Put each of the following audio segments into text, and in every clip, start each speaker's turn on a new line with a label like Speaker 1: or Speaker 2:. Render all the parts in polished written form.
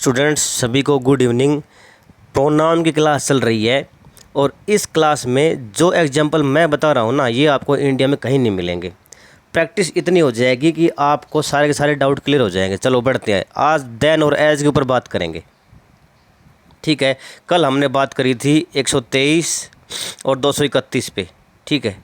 Speaker 1: Students सभी को good evening. Pronoun की क्लास चल रही है और इस क्लास में जो एग्जाम्पल मैं बता रहा हूँ ना, ये आपको इंडिया में कहीं नहीं मिलेंगे। प्रैक्टिस इतनी हो जाएगी कि आपको सारे के सारे डाउट क्लियर हो जाएंगे। चलो बढ़ते हैं। आज देन और एज के ऊपर बात करेंगे, ठीक है। कल हमने बात करी थी 123 और 231 पे, ठीक है।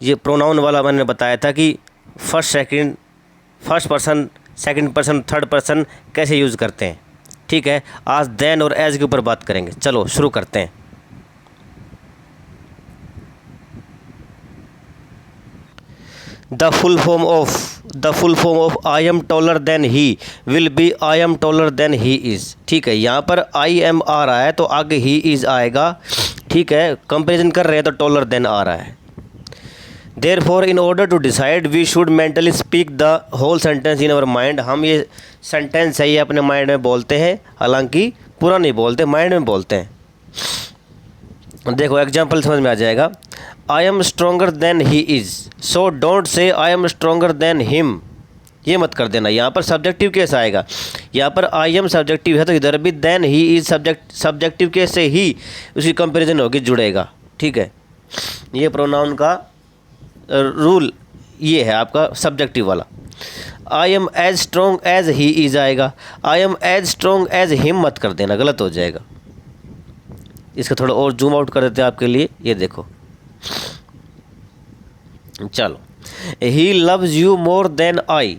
Speaker 1: ये प्रोनाउन वाला मैंने बताया था कि first person, second person, third person कैसे यूज़ करते हैं, ठीक है। आज देन और एज के ऊपर बात करेंगे। चलो शुरू करते हैं। The full form of I am taller than he will be I am taller than he is, ठीक है। यहाँ पर आई एम आ रहा है तो आगे ही इज़ आएगा, ठीक है। कंपेरिजन कर रहे हैं तो टॉलर देन आ रहा है। Therefore, in order to decide, we should mentally speak the whole sentence in our mind। हम ये सेंटेंस है ये अपने माइंड में बोलते हैं, हालांकि पूरा नहीं बोलते, माइंड में बोलते हैं। देखो एग्जाम्पल समझ में आ जाएगा। I am stronger than he is, so don't say I am stronger than him. ये मत कर देना। यहाँ पर सब्जेक्टिव केस आएगा। यहाँ पर आई एम सब्जेक्टिव है तो इधर भी than he is subjective case से ही उसकी कंपेरिजन होगी, जुड़ेगा, ठीक है। ये प्रोनाउन का रूल ये है आपका सब्जेक्टिव वाला। I am as strong as he is आएगा। I am as strong as him मत कर देना, गलत हो जाएगा। इसका थोड़ा और जूम आउट कर देते हैं आपके लिए। ये देखो, चलो। He loves you more than I.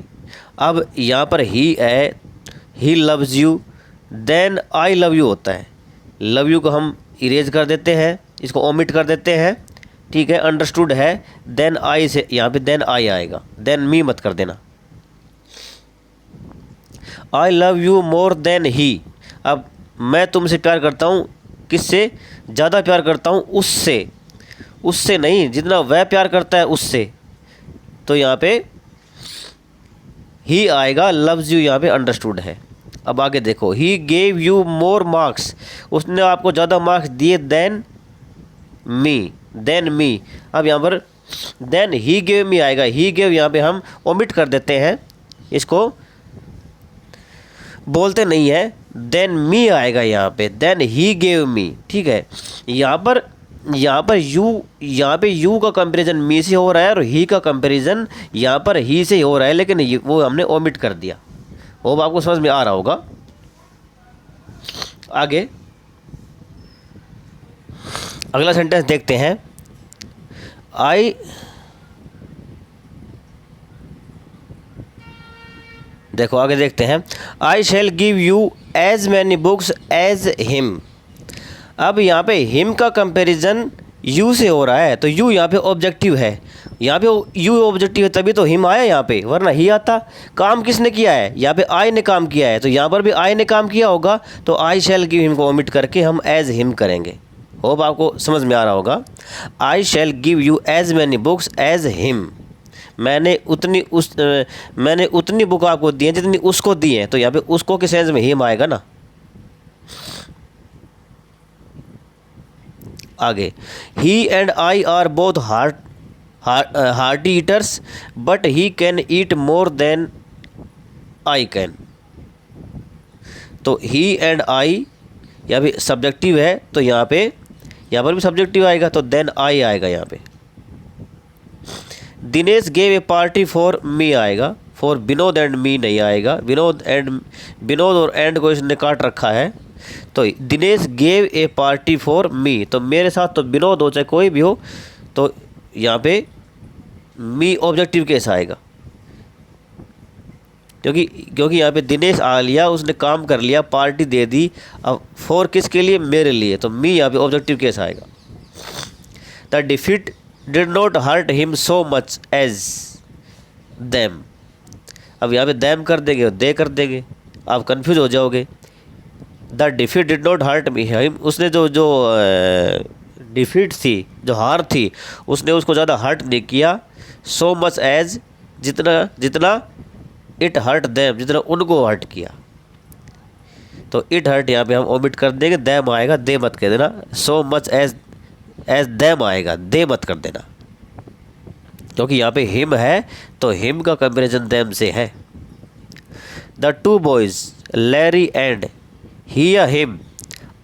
Speaker 1: अब यहाँ पर ही है, he loves you, than I love you होता है। लव यू को हम इरेज कर देते हैं, इसको ओमिट कर देते हैं, ठीक है। अंडरस्टूड है। देन आई से यहाँ पे देन आई आएगा, देन मी मत कर देना। I love you more than he. अब मैं तुमसे प्यार करता हूँ, किससे ज़्यादा प्यार करता हूँ? उससे, उससे नहीं, जितना वह प्यार करता है उससे। तो यहाँ पे ही आएगा, लव्स यू यहाँ पे अंडरस्टूड है। अब आगे देखो, he gave you more marks, उसने आपको ज़्यादा मार्क्स दिए देन मी। अब यहाँ पर देन ही गेव मी आएगा। ही गेव यहाँ पे हम ओमिट कर देते हैं, इसको बोलते नहीं है, देन मी आएगा यहाँ पे, देन ही गेव मी, ठीक है। यहाँ पर यू का कंपैरिजन मी से हो रहा है और ही का कंपैरिजन यहाँ पर ही से हो रहा है, लेकिन वो हमने ओमिट कर दिया। होप आपको समझ में आ रहा होगा। आगे अगला सेंटेंस देखते हैं। देखो आगे देखते हैं। I shall give you as many books as him. अब यहाँ पे हिम का कंपैरिजन यू से हो रहा है, तो यू यहाँ पे ऑब्जेक्टिव है। यहाँ पे यू ऑब्जेक्टिव है तभी तो हिम आया यहाँ पे, वरना ही आता। काम किसने किया है? यहाँ पे आई ने काम किया है, तो यहाँ पर भी आई ने काम किया होगा, तो आई शैल गिव हिम को ओमिट करके हम एज हिम करेंगे। होप आपको समझ में आ रहा होगा। I shall give you as many books as him. मैंने उतनी बुक आपको दी हैं जितनी उसको दी हैं, तो यहाँ पे उसको के सेंस में हिम आएगा ना। आगे, he and I are both hearty eaters but he can eat more than I can. तो ही एंड आई यहाँ पे सब्जेक्टिव है, तो यहाँ पर भी सब्जेक्टिव आएगा, तो देन आई आएगा यहाँ पे। Dinesh gave a party for me आएगा, फॉर विनोद एंड मी नहीं आएगा। विनोद और एंड को इसने काट रखा है, तो Dinesh gave a party for me, तो मेरे साथ तो विनोद हो चाहे कोई भी हो, तो यहाँ पे मी ऑब्जेक्टिव केस आएगा, क्योंकि यहाँ पे दिनेश आ लिया, उसने काम कर लिया, पार्टी दे दी। अब फॉर किसके लिए? मेरे लिए, तो मी यहाँ पे ऑब्जेक्टिव केस आएगा। The defeat did not hurt him so much as them. अब यहाँ पे देम कर देंगे और दे कर देंगे, आप कंफ्यूज हो जाओगे। The defeat did not hurt him, उसने जो डिफीट थी, जो हार थी, उसने उसको ज़्यादा हर्ट नहीं किया। सो मच एज, जितना इट हर्ट देम, जितना उनको हर्ट किया। तो इट हर्ट यहाँ पे हम ओमिट कर देंगे, देम आएगा, दे मत कह देना। सो मच एज देम आएगा, दे मत कर देना, क्योंकि यहाँ पे हिम है तो हिम का कंपैरिजन देम से है। The two boys Larry and he या him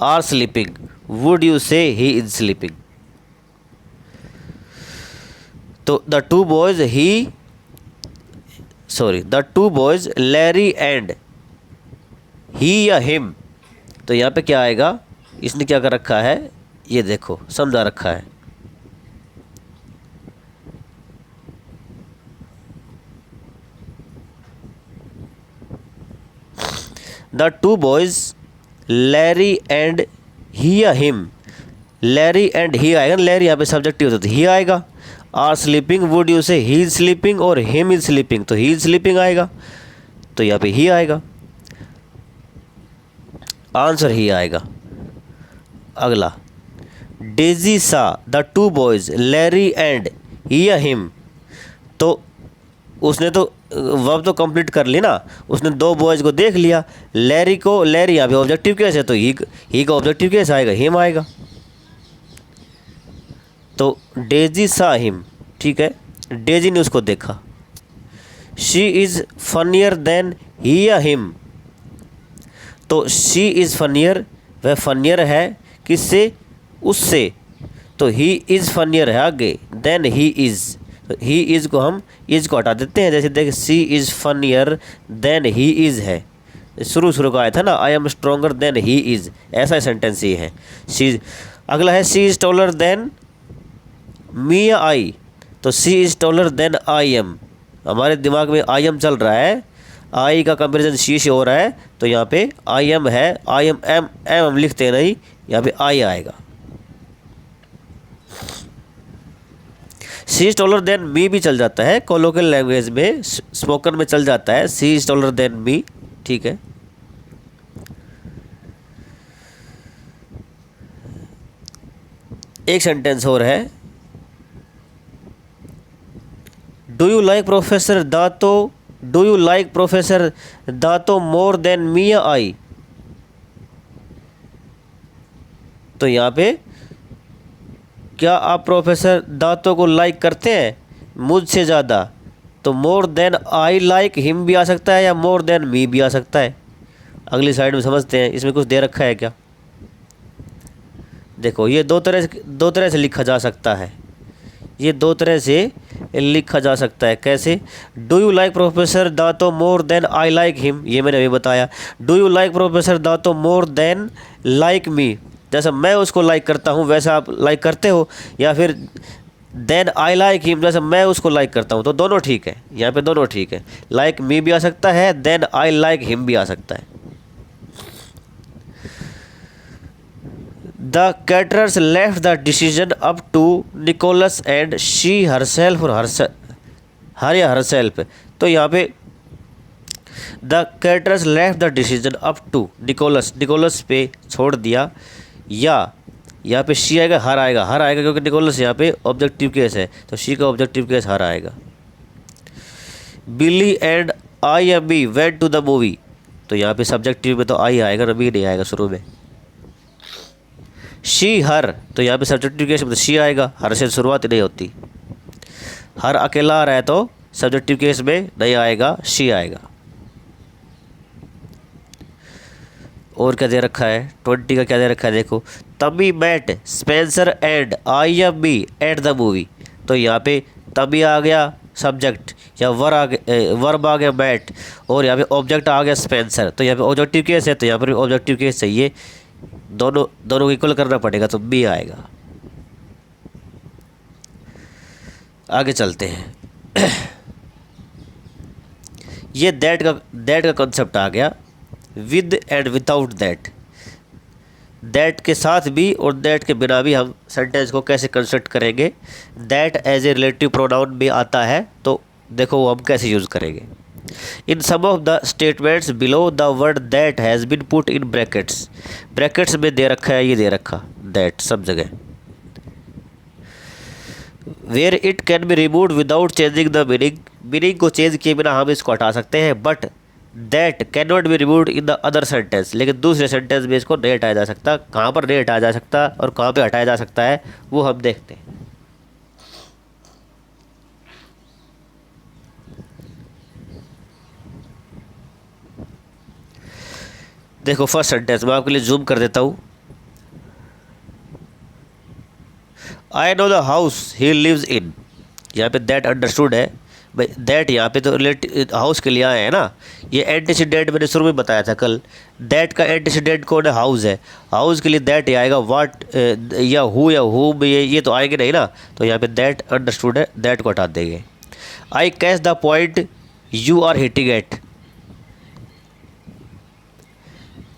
Speaker 1: are sleeping, would you say he is sleeping? तो the two boys Larry and he या हिम, तो यहाँ पे क्या आएगा, इसने क्या कर रखा है, ये देखो समझा रखा है। The two boys Larry and he या हिम, लैरी एंड ही आएगा ना, लैरी यहाँ पे सब्जेक्टिव होता है, ही आएगा। Are sleeping, would you say he is sleeping, और हिम इज स्लीपिंग, तो ही इज स्लीपिंग आएगा, तो यहाँ पे ही आएगा, आंसर ही आएगा। अगला, डेजी सा the two boys Larry and he या हिम, तो उसने तो वर्ब तो कंप्लीट कर ली ना, उसने दो बॉयज को देख लिया, लैरी यहाँ पे ऑब्जेक्टिव केस है, तो ही का ऑब्जेक्टिव केस आएगा, हिम आएगा, तो डेजी सा हिम, ठीक है, डेजी ने उसको देखा। She is funnier than he या हिम, तो शी इज़ फनियर, वह फनियर है किससे, उससे, तो ही इज़ फनियर है आगे, देन ही इज़, तो ही इज़ को हम इज़ को हटा देते हैं, जैसे देख she is funnier than he is है, शुरू का आया था ना, I am stronger than he is, ऐसा सेंटेंस ही है। सी, अगला है she is taller than me या आई, तो she is taller than I am, हमारे दिमाग में आई एम चल रहा है, आई का कंपेरिजन सी से हो रहा है, तो यहाँ पे आई एम है, आई एम एम एम हम लिखते हैं नहीं, यहाँ पे आई आएगा। सी इज टॉलर देन मी भी चल जाता है, कोलोकियल लैंग्वेज में, स्पोकन में चल जाता है, सी इज टॉलर देन मी, ठीक है। एक सेंटेंस और है, do you like professor Dato more then me या आई, तो यहाँ पे क्या आप प्रोफेसर दातो को लाइक करते हैं मुझसे ज़्यादा, तो more than I like him भी आ सकता है, या मोर देन मी भी आ सकता है। अगली साइड में समझते हैं, इसमें कुछ दे रखा है क्या, देखो ये दो तरह से लिखा जा सकता है, ये दो तरह से लिखा जा सकता है। कैसे, do you like professor Dato more than I like him, ये मैंने अभी बताया। Do you like professor Dato more than like me, जैसा मैं उसको लाइक करता हूँ वैसा आप लाइक करते हो, या फिर देन आई लाइक हिम, जैसा मैं उसको लाइक करता हूँ, तो दोनों ठीक है, यहाँ पे दोनों ठीक है, लाइक मी भी आ सकता है, देन आई लाइक हिम भी आ सकता है। The caterers left the decision up to Nicholas and she herself, और हर या हरसेल्फ, तो यहाँ पे the caterers left the decision up to Nicholas पे छोड़ दिया, या यहाँ पे शी आएगा, हर आएगा क्योंकि निकोलस यहाँ पे ऑब्जेक्टिव केस है, तो शी का ऑब्जेक्टिव केस हर आएगा। Billy and I am be went to the movie, तो यहाँ पे सब्जेक्टिव में तो आई आएगा, रबी नहीं आएगा शुरू में। शी हर, तो यहाँ पे सब्जेक्टिव केस में तो शी आएगा, हर से शुरुआत नहीं होती, हर अकेला आ रहा है तो सब्जेक्टिव केस में नहीं आएगा, शी आएगा। और क्या दे रखा है, 20 का क्या दे रखा है, देखो, तभी Matt Spencer and I am be at the movie, तो यहाँ पे तभी आ गया सब्जेक्ट, या वर्ब आ गया मैट, और यहाँ पे ऑब्जेक्ट आ गया स्पेंसर, तो यहाँ पे ऑब्जेक्टिव केस है, तो यहाँ पर भी ऑब्जेक्टिव केस चाहिए, दोनों को इक्वल करना पड़ेगा, तो बी आएगा। आगे चलते हैं। ये दैट का कॉन्सेप्ट आ गया, विद एंड विदाउट दैट के साथ भी और दैट के बिना भी हम सेंटेंस को कैसे कंस्ट्रक्ट करेंगे। That as a relative pronoun भी आता है, तो देखो वो हम कैसे यूज़ करेंगे। In some of the statements below the word that has been put in brackets में दे रखा है, ये दे रखा दैट सब जगह। Where it can be removed without changing the meaning को चेंज किए बिना हम इसको हटा सकते हैं, but that can not be removed in the other sentence, लेकिन दूसरे सेंटेंस में इसको नहीं हटाया जा सकता। कहाँ पर नहीं हटाया जा सकता और कहाँ पे हटाया जा सकता है वो हम देखते हैं। देखो फर्स्ट सेंटेंस मैं आपके लिए जूम कर देता हूँ। I know the house he lives in, यहाँ पे दैट अंडरस्टूड है भाई। दैट यहाँ पे तो रिलेट हाउस के लिए आया है ना। ये एंटीसीडेंट मैंने शुरू में बताया था कल। दैट का एंटीसीडेंट कौन है? हाउस है। हाउस के लिए दैट ही आएगा। वाट या हूम ये तो आएंगे नहीं ना, तो यहाँ पे दैट अंडरस्टूड है, दैट को हटा देंगे। I catch the point you are hitting at,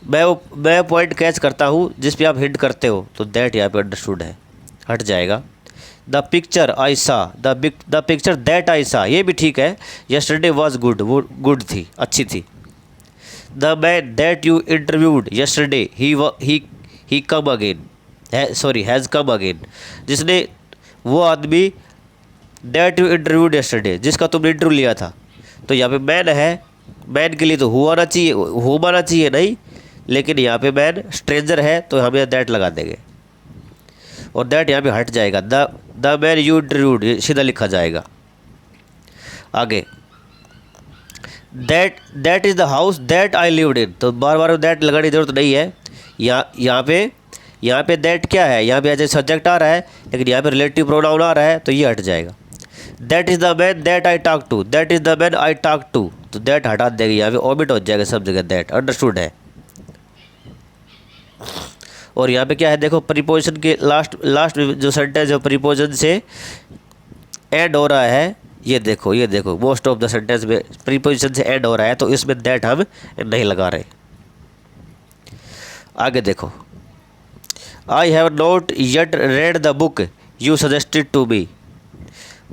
Speaker 1: मैं पॉइंट कैच करता हूँ जिस पे आप हिट करते हो, तो दैट यहाँ पे अंडरस्टूड है, हट जाएगा। द पिक्चर आई सा, द पिक्चर दैट आई सा, ये भी ठीक है। यस्टरडे वॉज गुड, वो गुड थी, अच्छी थी। The man that you interviewed yesterday he come again, sorry has come again, जिसने, वो आदमी दैट यू इंटरव्यूड यस्टरडे, जिसका तुमने इंटरव्यू लिया था। तो यहाँ पे मैन है, मैन के लिए तो हु आना चाहिए, होम आना चाहिए नहीं, लेकिन यहाँ पे मैन स्ट्रेंजर है तो हमें दैट लगा देंगे और दैट यहाँ पे हट जाएगा। द मैन यू इंटरव्यूड सीधा लिखा जाएगा। आगे that is the house that I lived in, तो बार बार दैट लगाने की जरूरत नहीं है। यहाँ पे दैट क्या है, यहाँ पे एज ए सब्जेक्ट आ रहा है, लेकिन यहाँ पे रिलेटिव प्रोनाउन आ रहा है तो ये हट जाएगा। That is the man that I talk to, that is the man I talk to, तो दैट हटा देगा, यहाँ पे ओमिट हो जाएगा सब जगह, दैट अंडरस्टूड है। और यहाँ पे क्या है देखो, प्रीपोजिशन के लास्ट में जो सेंटेंस है प्रीपोजिशन से एंड हो रहा है, ये देखो मोस्ट ऑफ द सेंटेंस में प्रीपोजिशन से एंड हो रहा है, तो इसमें दैट हम नहीं लगा रहे। आगे देखो, I have not yet read the book you suggested to me,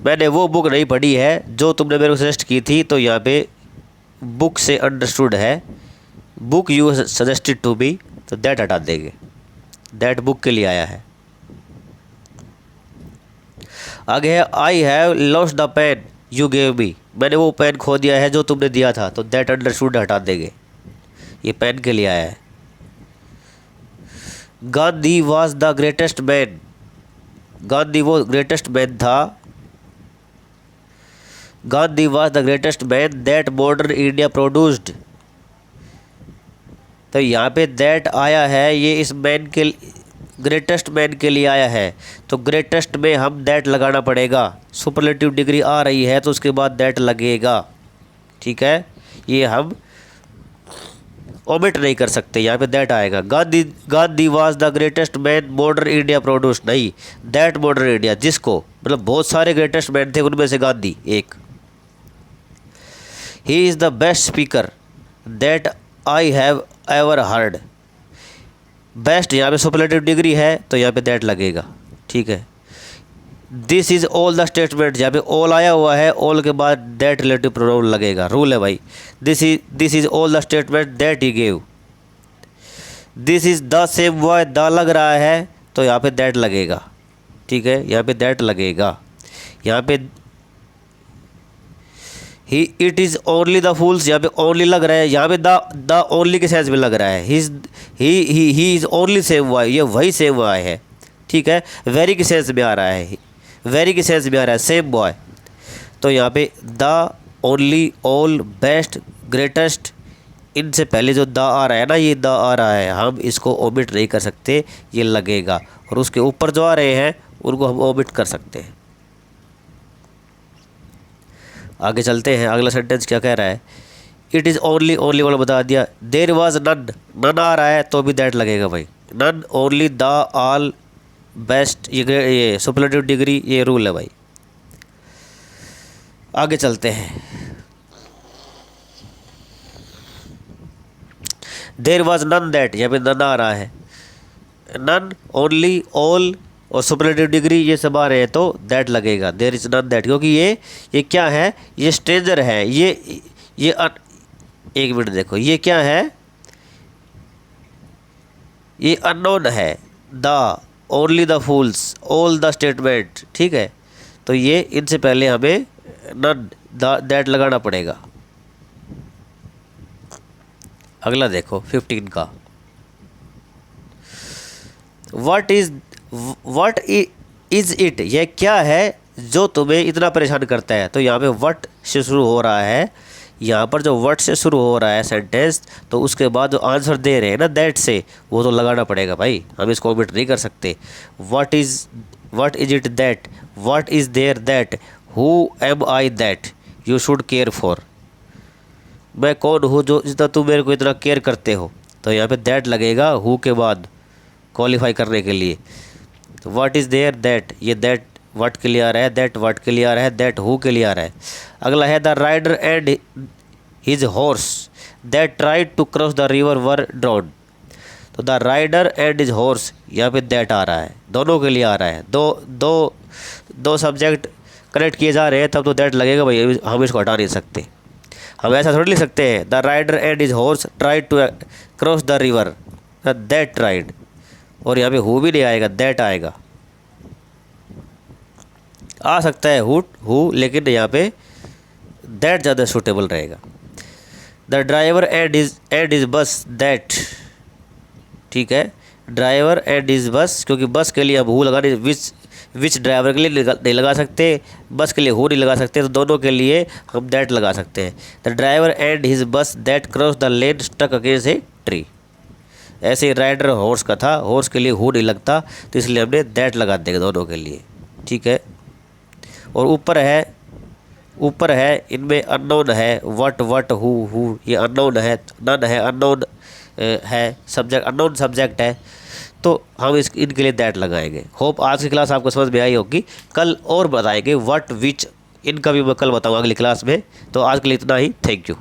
Speaker 1: मैंने वो बुक नहीं पढ़ी है जो तुमने मेरे को सजेस्ट की थी, तो यहाँ पे बुक से अंडरस्टूड है, book you suggested to me, तो दैट हटा देंगे, दैट बुक के लिए आया है। आगे है I have lost the pen you gave me, मैंने वो पेन खो दिया है जो तुमने दिया था, तो दैट अंडरस्टूड हटा देंगे, ये पेन के लिए आया है। Gandhi was the greatest man, Gandhi वो ग्रेटेस्ट मैन था, Gandhi was the greatest man that modern India produced, तो यहाँ पे दैट आया है, ये इस मैन के ग्रेटेस्ट मैन के लिए आया है, तो ग्रेटेस्ट में हम दैट लगाना पड़ेगा। सुपरलेटिव डिग्री आ रही है तो उसके बाद दैट लगेगा, ठीक है, ये हम ओमिट नहीं कर सकते, यहाँ पे दैट आएगा। Gandhi was the greatest man modern India produce, नहीं, दैट मॉडर्न इंडिया, जिसको मतलब बहुत सारे ग्रेटेस्ट मैन थे, उनमें से गांधी एक। He is the best speaker that I have ever heard, best यहाँ पे सुपरलेटिव डिग्री है तो यहाँ पे दैट लगेगा, ठीक है। This is all the statement, जहाँ पे ऑल आया हुआ है, ऑल के बाद दैट रिलेटिव प्रोनाउन लगेगा, रूल है भाई। This is all the statement that he gave, this is the same boy, the लग रहा है तो यहाँ पे दैट लगेगा, ठीक है, यहाँ पे दैट लगेगा। यहाँ पे ही it is only the fools, यहाँ पे ओनली लग रहा है, यहाँ पे द ओनली के सेंस में लग रहा है। He is only same boy, ये वही सेम बॉय है, ठीक है। वेरी के सेंस में आ रहा है, वेरी के सेंस में आ रहा है सेम बॉय, तो यहाँ पे the, only, all, best, greatest, इनसे पहले जो द आ रहा है ना, ये द आ रहा है, हम इसको ओमिट नहीं कर सकते, ये लगेगा। और उसके ऊपर जो आ रहे हैं उनको हम ओमिट कर सकते हैं। आगे चलते हैं, अगला सेंटेंस क्या कह रहा है। इट इज़ ओनली, ओनली वाला बता दिया। देयर वाज नन, नन आ रहा है तो भी दैट लगेगा भाई। None, only, the, all, best, ये सुपरलेटिव डिग्री, ये रूल है भाई। आगे चलते हैं। देयर वाज नन दैट, यहाँ पे नन आ रहा है, नन, ओनली, ऑल और सुपरलेटिव डिग्री ये सब आ रहे हैं तो दैट लगेगा। देयर इज नन दैट, क्योंकि ये क्या है, ये स्ट्रेंजर है, एक मिनट देखो, ये क्या है, ये अननोन है। The, only the fools, all the statement, ठीक है, तो ये इनसे पहले हमें नन, दैट लगाना पड़ेगा। अगला देखो 15 का, व्हाट इज इट, यह क्या है जो तुम्हें इतना परेशान करता है, तो यहाँ पे व्हाट से शुरू हो रहा है, यहाँ पर जो व्हाट से शुरू हो रहा है सेंटेंस, तो उसके बाद जो आंसर दे रहे हैं ना दैट से, वो तो लगाना पड़ेगा भाई, हम इसको ओमिट नहीं कर सकते। What is it that, what is there that, who am I that you should care for, मैं कौन हूँ जो जितना तुम मेरे को इतना केयर करते हो, तो यहाँ पे दैट लगेगा हु के बाद क्वालिफाई करने के लिए। तो व्हाट इज़ देयर दैट, ये दैट व्हाट के लिए आ रहा है, दैट व्हाट के लिए आ रहा है, दैट हु के लिए आ रहा है। अगला है the rider and his horse that tried to cross the river were drown, तो the rider and his horse, यहाँ पे दैट आ रहा है, दोनों के लिए आ रहा है, दो सब्जेक्ट कनेक्ट किए जा रहे हैं तब तो दैट लगेगा भाई, हम इसको हटा नहीं सकते। हम ऐसा थोड़ी लिख सकते हैं the rider and his horse tried to cross the river, that tried, और यहाँ पे हु भी नहीं आएगा, दैट आएगा। आ सकता है हु, लेकिन यहाँ पे दैट ज़्यादा सूटेबल रहेगा। द ड्राइवर एंड इज बस दैट, ठीक है, ड्राइवर एंड इज बस, क्योंकि बस के लिए हम हु लगाने, विच ड्राइवर के लिए नहीं लगा सकते, बस के लिए हु नहीं लगा सकते, तो दोनों के लिए हम दैट लगा सकते हैं। The driver and his bus that cross the lane stuck against a tree, ऐसे ही राइडर हॉर्स का था, हॉर्स के लिए हु नहीं लगता, तो इसलिए हमने दैट लगा देंगे दोनों के लिए, ठीक है। और ऊपर है इनमें अननोन है, वट हु, ये अननोन है, नन है, अननोन है, सब्जेक्ट अननोन सब्जेक्ट है, तो हम इनके लिए दैट लगाएंगे। होप आज की क्लास आपको समझ में आई होगी। कल और बताएंगे व्हाट विच, इनका भी मैं कल बताऊँगा अगली क्लास में। तो आज के लिए इतना ही, थैंक यू।